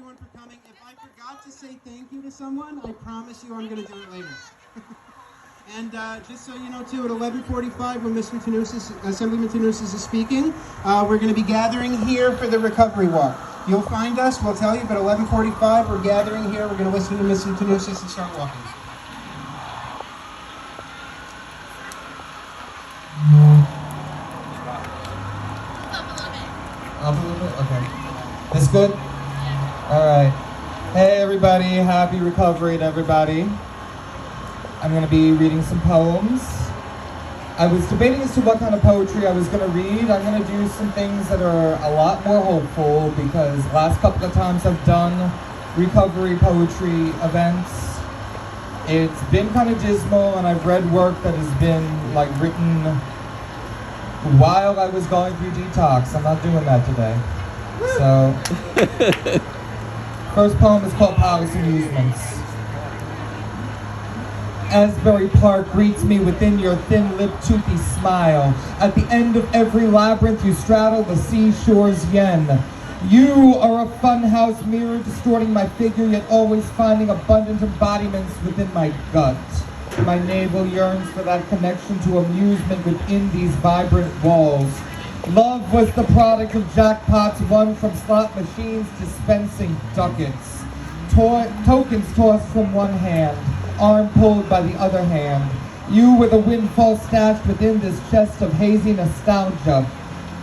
everyone for coming. If I forgot to say thank you to someone, I promise you I'm going to do it later. And just so you know, too, at 11:45, when Mr. Tanusis, Assemblyman Tanusis is speaking, we're going to be gathering here for the recovery walk. You'll find us, we'll tell you, but 11:45, we're gathering here. We're going to listen to Mr. Tanusis and start walking. Up a little bit? Okay. This good? All right. Hey, everybody. Happy recovery to everybody. I'm going to be reading some poems. I was debating as to what kind of poetry I was going to read. I'm going to do some things that are a lot more hopeful because last couple of times I've done recovery poetry events, it's been kind of dismal, and I've read work that has been like written while I was going through detox. I'm not doing that today. So, first poem is called Palace Amusements. Asbury Park greets me within your thin-lipped, toothy smile. At the end of every labyrinth you straddle the seashore's yen. You are a funhouse mirror distorting my figure, yet always finding abundant embodiments within my gut. My navel yearns for that connection to amusement within these vibrant walls. Love was the product of jackpots won from slot machines dispensing ducats. Tokens tossed from one hand, arm pulled by the other hand. You were the windfall stashed within this chest of hazy nostalgia.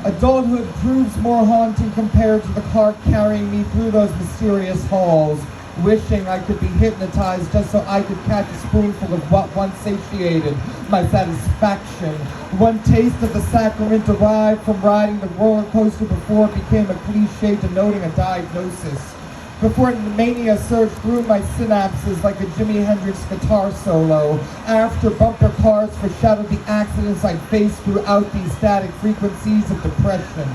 Adulthood proves more haunting compared to the cart carrying me through those mysterious halls, wishing I could be hypnotized just so I could catch a spoonful of what once satiated my satisfaction. One taste of the sacrament derived from riding the roller coaster before it became a cliche denoting a diagnosis. Before mania surged through my synapses like a Jimi Hendrix guitar solo. After bumper cars foreshadowed the accidents I faced throughout these static frequencies of depression.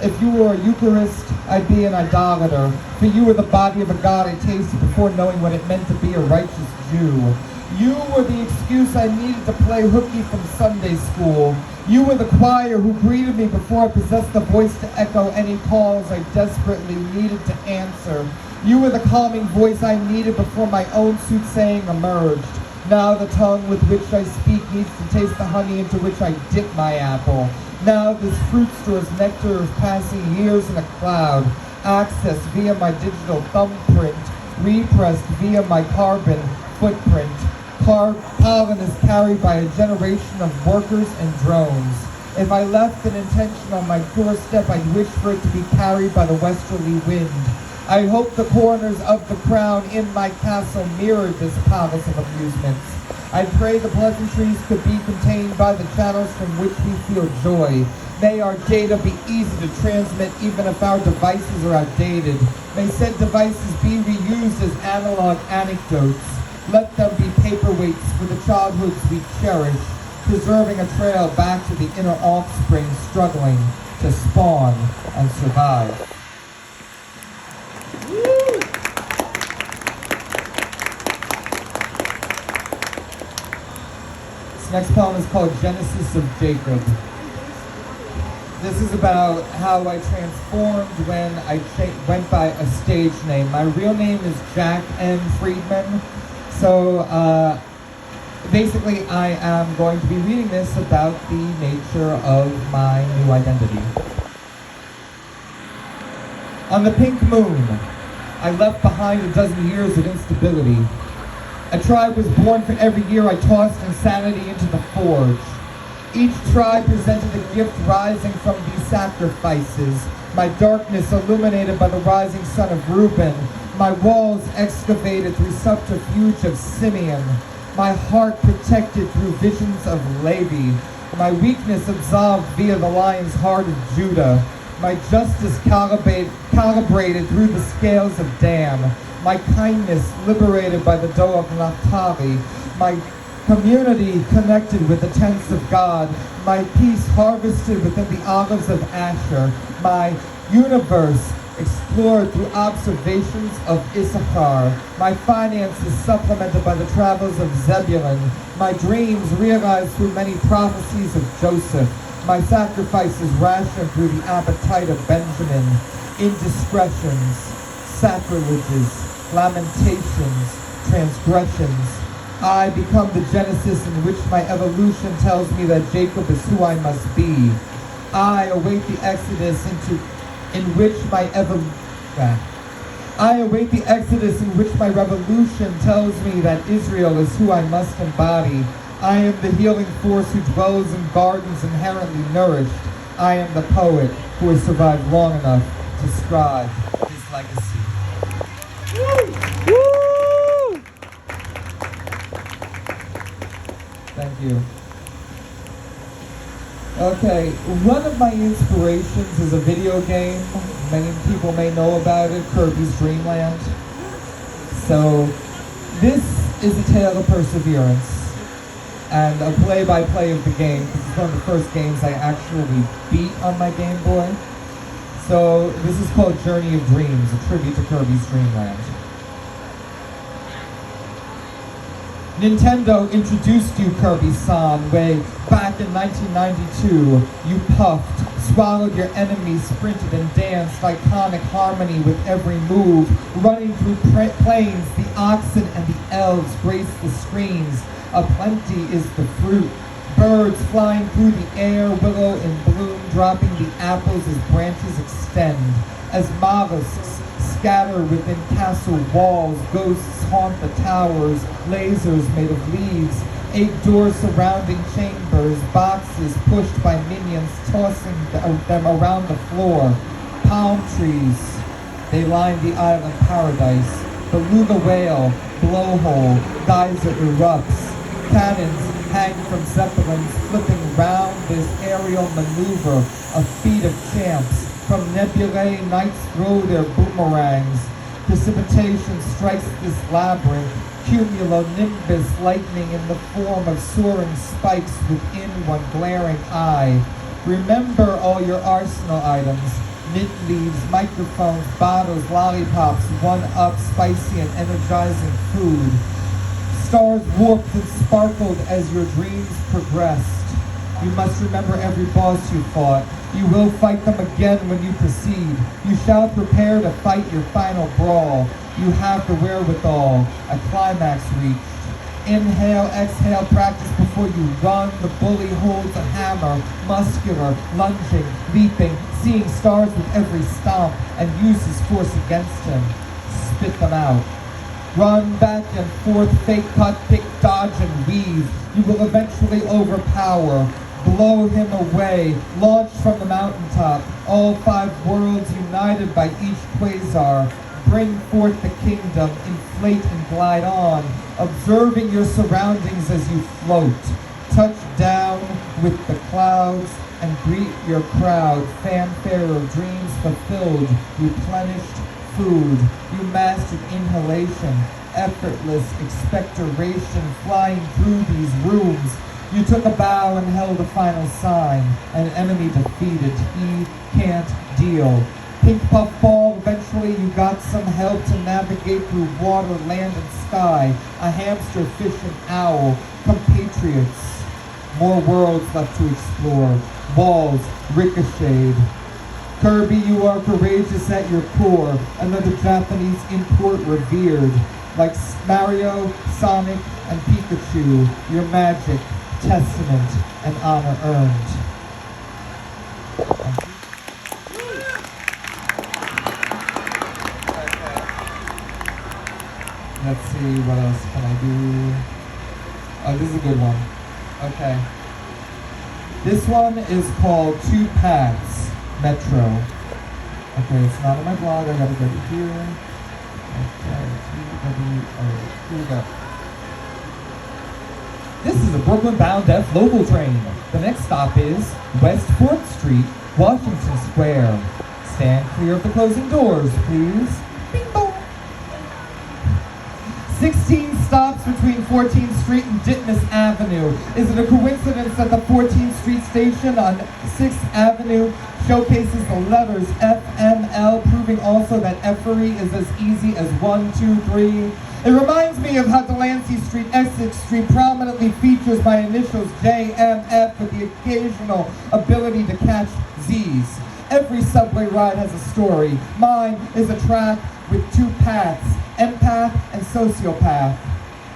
If you were a Eucharist, I'd be an idolater. For you were the body of a god I tasted before knowing what it meant to be a righteous Jew. You were the excuse I needed to play hooky from Sunday school. You were the choir who greeted me before I possessed the voice to echo any calls I desperately needed to answer. You were the calming voice I needed before my own soothsaying emerged. Now the tongue with which I speak needs to taste the honey into which I dip my apple. Now this fruit store's nectar is passing years in a cloud, accessed via my digital thumbprint, repressed via my carbon footprint. Pollen is carried by a generation of workers and drones. If I left an intention on my doorstep, I'd wish for it to be carried by the westerly wind. I hope the corners of the crown in my castle mirrored this palace of amusements. I pray the pleasantries could be contained by the channels from which we feel joy. May our data be easy to transmit even if our devices are outdated. May said devices be reused as analog anecdotes. Let them be paperweights for the childhoods we cherish, preserving a trail back to the inner offspring struggling to spawn and survive. This next poem is called Genesis of Jacob. This is about how I transformed when I went by a stage name. My real name is Jack N. Friedman. So basically I am going to be reading this about the nature of my new identity. On the pink moon, I left behind a dozen years of instability. A tribe was born for every year I tossed insanity into the forge. Each tribe presented a gift rising from these sacrifices. My darkness illuminated by the rising sun of Reuben. My walls excavated through subterfuge of Simeon. My heart protected through visions of Levi. My weakness absolved via the lion's heart of Judah. My justice calibrated through the scales of Dan. My kindness liberated by the dough of Naphtali. My community connected with the tents of God. My peace harvested within the olives of Asher. My universe explored through observations of Issachar. My finances supplemented by the travels of Zebulun. My dreams realized through many prophecies of Joseph. My sacrifices rationed through the appetite of Benjamin. Indiscretions, sacrileges, lamentations, transgressions. I become the genesis in which my evolution tells me that Jacob is who I must be. I await the exodus in which my revolution tells me that Israel is who I must embody. I am the healing force who dwells in gardens inherently nourished. I am the poet who has survived long enough to scribe his legacy. Woo! Woo! Thank you. Okay, one of my inspirations is a video game. Many people may know about it, Kirby's Dream Land. So, this is a tale of perseverance and a play-by-play of the game. This is one of the first games I actually beat on my Game Boy. So, this is called Journey of Dreams, a tribute to Kirby's Dream Land. Nintendo introduced you, Kirby-san, way back in 1992. You puffed, swallowed your enemies, sprinted and danced, iconic harmony with every move. Running through plains, the oxen and the elves grace the screens. Aplenty is the fruit. Birds flying through the air, willow in bloom, dropping the apples as branches extend. As mollusks scatter within castle walls, ghosts haunt the towers, lasers made of leaves, 8 doors surrounding chambers, boxes pushed by minions, tossing them around the floor. Palm trees, they line the island paradise. Beluga whale, blowhole, geyser erupts. Cannons hang from zeppelins, flipping round this aerial maneuver, a feat of champs. From nebulae, knights throw their boomerangs. Precipitation strikes this labyrinth. Cumulonimbus lightning in the form of soaring spikes within one glaring eye. Remember all your arsenal items. Mint leaves, microphones, bottles, lollipops, one-up, spicy and energizing food. Stars warped and sparkled as your dreams progressed. You must remember every boss you fought. You will fight them again when you proceed. You shall prepare to fight your final brawl. You have the wherewithal. A climax reached. Inhale, exhale, practice before you run. The bully holds a hammer, muscular, lunging, leaping, seeing stars with every stomp, and uses force against him. Spit them out. Run back and forth, fake cut, pick, dodge, and weave. You will eventually overpower. Blow him away, launch from the mountaintop, all 5 worlds united by each quasar. Bring forth the kingdom, inflate and glide on, observing your surroundings as you float. Touch down with the clouds and greet your crowd, fanfare of dreams fulfilled, replenished food. You mastered inhalation, effortless expectoration, flying through these rooms. You took a bow and held a final sign. An enemy defeated. He can't deal. Pink puffball, eventually you got some help to navigate through water, land, and sky. A hamster, fish, and owl. Compatriots. More worlds left to explore. Walls ricocheted. Kirby, you are courageous at your core. Another Japanese import revered. Like Mario, Sonic, and Pikachu, your magic, testament, and honor earned. Let's see, what else can I do? Oh, this is a good one. Okay. This one is called 2 Paths Metro. Okay, it's not on my blog, I gotta go to here. Okay, here we go. This is a Brooklyn-bound F local train. The next stop is West 4th Street, Washington Square. Stand clear of the closing doors, please. Bing bong. 16 stops between 14th Street and Ditmas Avenue. Is it a coincidence that the 14th Street station on 6th Avenue showcases the letters FML, proving also that effery is as easy as 1, 2, 3? It reminds me of how Delancey Street, Essex Street prominently features my initials JMF with the occasional ability to catch Z's. Every subway ride has a story. Mine is a track with paths, empath and sociopath.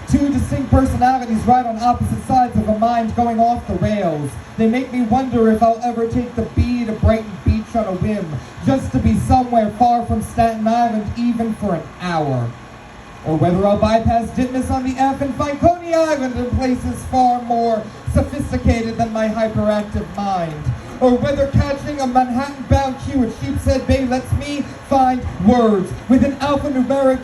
Two distinct personalities ride on opposite sides of a mind going off the rails. They make me wonder if I'll ever take the B to Brighton Beach on a whim, just to be somewhere far from Staten Island even for an hour. Or whether I'll bypass Ditmas on the F and find Coney Island in places far more sophisticated than my hyperactive mind. Or whether catching a Manhattan-bound queue at Sheepshead Bay lets me find words with an alphabetic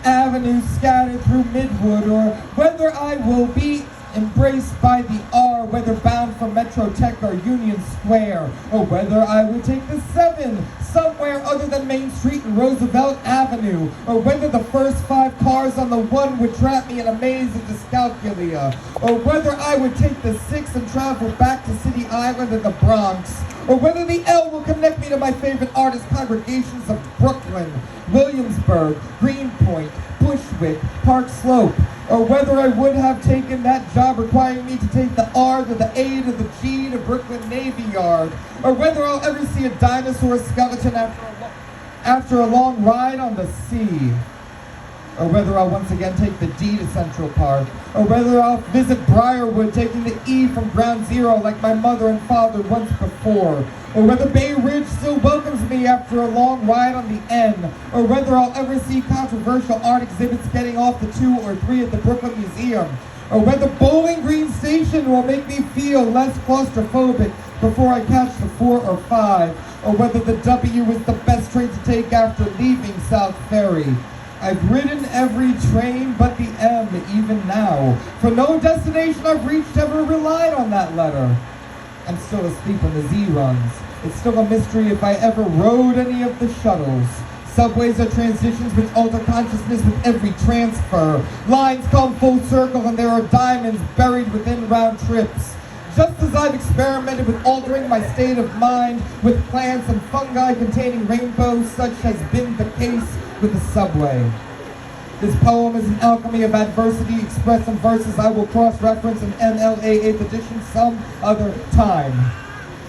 avenues scattered through Midwood, or whether I will be embraced by the R, whether bound for Metro Tech or Union Square, or whether I will take the 7 somewhere other than Main Street and Roosevelt Avenue, or whether the first 5 cars on the 1 would trap me in a maze of dyscalculia, or whether I would take the 6 and travel back to City Island in the Bronx, or whether the L will connect me to my favorite artist congregations of Brooklyn, Williamsburg, Greenpoint, Bushwick, Park Slope, or whether I would have taken that job requiring me to take the R to the A to the G to Brooklyn Navy Yard, or whether I'll ever see a dinosaur skeleton after a long ride on the sea, or whether I'll once again take the D to Central Park, or whether I'll visit Briarwood taking the E from Ground Zero like my mother and father once before, or whether Bay Ridge still welcomes me after a long ride on the N, or whether I'll ever see controversial art exhibits getting off the 2 or 3 at the Brooklyn Museum, or whether Bowling Green Station will make me feel less claustrophobic before I catch the 4 or 5, or whether the W is the best train to take after leaving South Ferry. I've ridden every train but the M even now, for no destination I've reached ever relied on that letter. I'm still asleep when the Z runs. It's still a mystery if I ever rode any of the shuttles. Subways are transitions which alter consciousness with every transfer. Lines come full circle and there are diamonds buried within round trips. Just as I've experimented with altering my state of mind with plants and fungi containing rainbows, such has been the case with the subway. This poem is an alchemy of adversity expressed in verses I will cross-reference in MLA 8th edition some other time.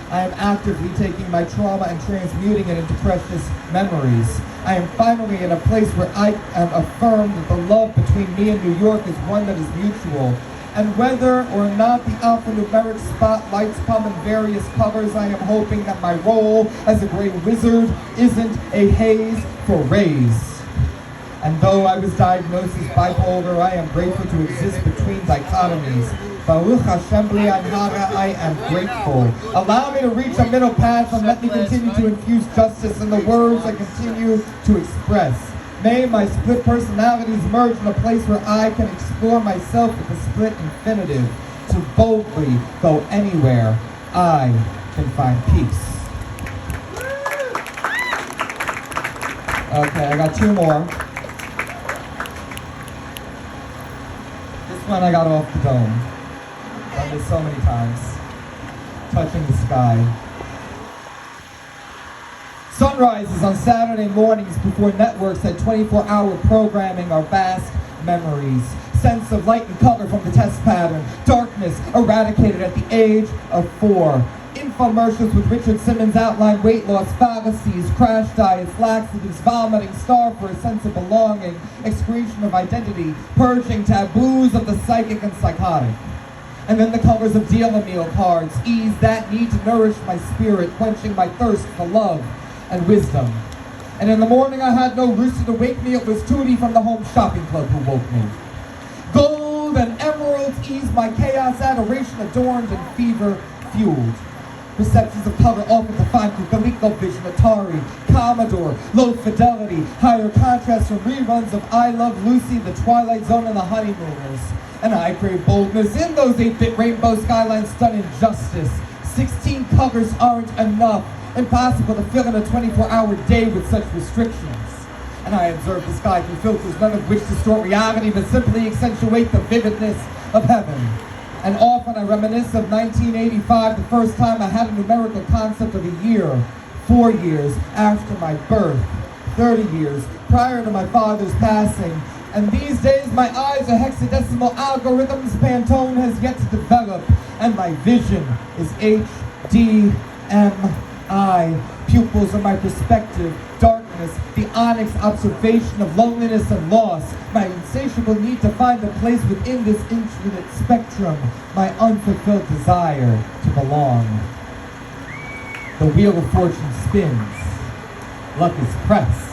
I am actively taking my trauma and transmuting it into precious memories. I am finally in a place where I am affirmed that the love between me and New York is one that is mutual. And whether or not the alphanumeric spotlights come in various colors, I am hoping that my role as a gray wizard isn't a haze for rays. And though I was diagnosed as bipolar, I am grateful to exist between dichotomies. Baruch Hashem Bli Anhara, I am grateful. Allow me to reach a middle path and let me continue to infuse justice in the words I continue to express. May my split personalities merge in a place where I can explore myself with a split infinitive. To boldly go anywhere, I can find peace. Okay, I got 2 more. This one I got off the dome. Done this so many times. Touching the sky. Sunrises on Saturday mornings before networks had 24-hour programming are vast memories. Sense of light and color from the test pattern. Darkness eradicated at the age of 4. Infomercials with Richard Simmons outline weight loss fallacies, crash diets, laxatives, vomiting, starve for a sense of belonging, excretion of identity, purging taboos of the psychic and psychotic. And then the colors of dealer meal cards ease that need to nourish my spirit, quenching my thirst for love and wisdom. And in the morning I had no rooster to wake me, it was Tootie from the Home Shopping Club who woke me. Gold and emeralds ease my chaos, adoration adorned and fever fueled. Perceptions of color often defined through ColecoVision, Atari, Commodore, low fidelity, higher contrast from reruns of I Love Lucy, The Twilight Zone, and The Honeymooners. And I crave boldness in those 8-bit rainbow skylines stunning justice. 16 colors aren't enough. Impossible to fill in a 24-hour day with such restrictions. And I observe the sky through filters, none of which distort reality, but simply accentuate the vividness of heaven. And often I reminisce of 1985, the first time I had a numerical concept of a year, 4 years after my birth, 30 years prior to my father's passing. And these days my eyes are hexadecimal algorithms Pantone has yet to develop, and my vision is HDMI. Pupils are my perspective, darkness darkness, the onyx observation of loneliness and loss, my insatiable need to find a place within this infinite spectrum, my unfulfilled desire to belong. The wheel of fortune spins. Luck is pressed.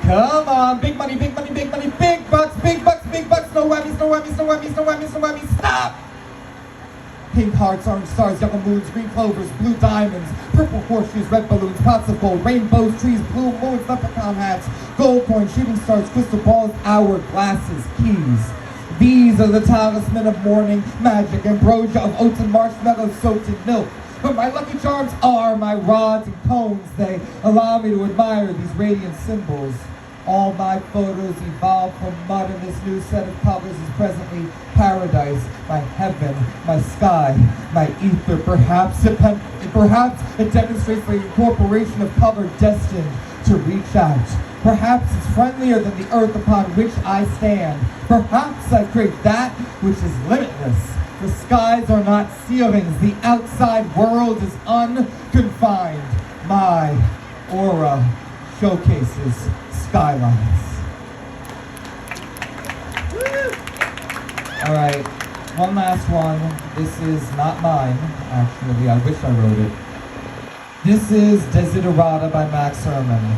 Come on, big money, big money, big money, big bucks, big bucks, big bucks, no whammies, no whammies, no whammies, no whammies, no whammies, stop! Pink hearts, orange stars, yellow moons, green clovers, blue diamonds, purple horseshoes, red balloons, pots of gold, rainbows, trees, blue moons, leprechaun hats, gold coins, shooting stars, crystal balls, hourglasses, keys. These are the talisman of morning, magic, ambrosia of oats and marshmallows soaked in milk. But my lucky charms are my rods and cones. They allow me to admire these radiant symbols. All my photos evolved from mud, and this new set of colors is presently paradise, my heaven, my sky, my ether. Perhaps it demonstrates the incorporation of color destined to reach out. Perhaps it's friendlier than the earth upon which I stand. Perhaps I create that which is limitless. The skies are not ceilings. The outside world is unconfined. My aura showcases skylines. All right, one last one. This is not mine, actually. I wish I wrote it. This is Desi Dorada by Max Herman.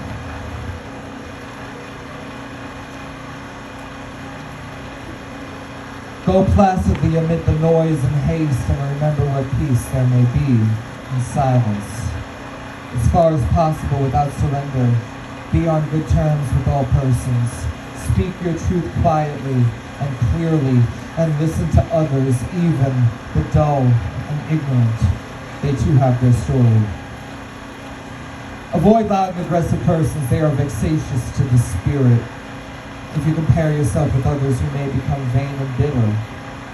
Go placidly amid the noise and haste, and remember what peace there may be in silence. As far as possible without surrender, be on good terms with all persons. Speak your truth quietly and clearly, and listen to others, even the dull and ignorant. They too have their story. Avoid loud and aggressive persons. They are vexatious to the spirit. If you compare yourself with others, you may become vain and bitter.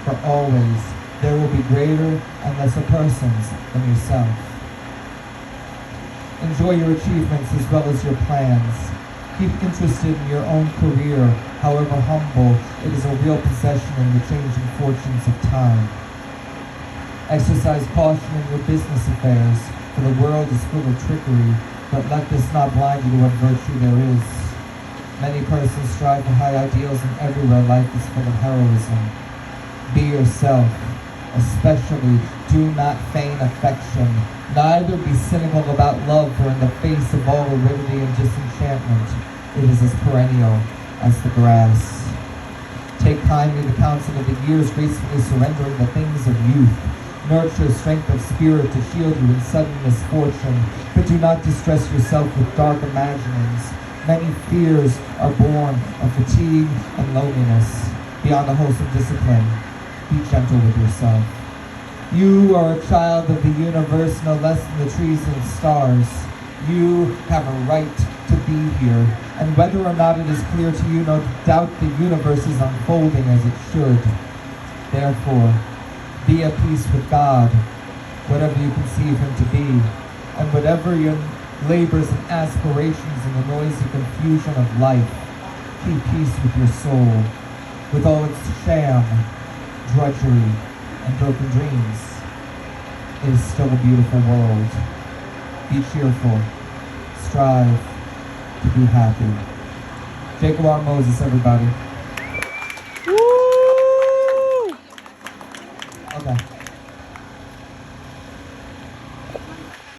For always, there will be greater and lesser persons than yourself. Enjoy your achievements as well as your plans. Keep interested in your own career, however humble, it is a real possession in the changing fortunes of time. Exercise caution in your business affairs, for the world is full of trickery, but let this not blind you to what virtue there is. Many persons strive for high ideals, and everywhere life is full of heroism. Be yourself. Especially, do not feign affection. Neither be cynical about love, for in the face of all aridity and disenchantment, it is as perennial as the grass. Take kindly the counsel of the years, gracefully surrendering the things of youth. Nurture strength of spirit to shield you in sudden misfortune, but do not distress yourself with dark imaginings. Many fears are born of fatigue and loneliness. Beyond the wholesome discipline, be gentle with yourself. You are a child of the universe, no less than the trees and stars. You have a right to be here, and whether or not it is clear to you, no doubt the universe is unfolding as it should. Therefore, be at peace with God, whatever you conceive Him to be, and whatever your labors and aspirations in the noisy confusion of life, keep peace with your soul, with all its sham, drudgery, and broken dreams. It is still a beautiful world. Be cheerful. Strive to be happy. Jacob R. Moses, everybody. Woo! Okay.